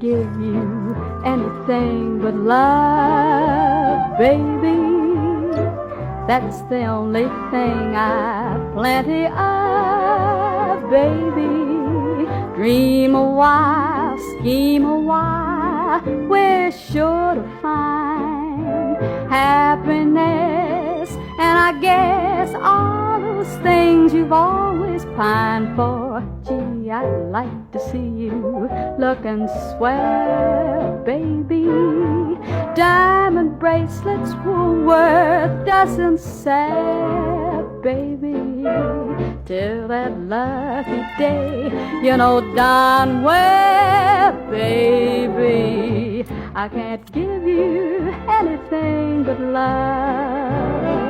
give you anything but love, baby. That's the only thing I've plenty of, baby. Dream a while, scheme a while, we're sure to find happiness. And I guess all those things you've always pined for. Gee, I'd like to see you looking swell, baby. Diamond bracelets were worth dozens set, baby. Till that lucky day, you know darn well, baby, I can't give you anything but love.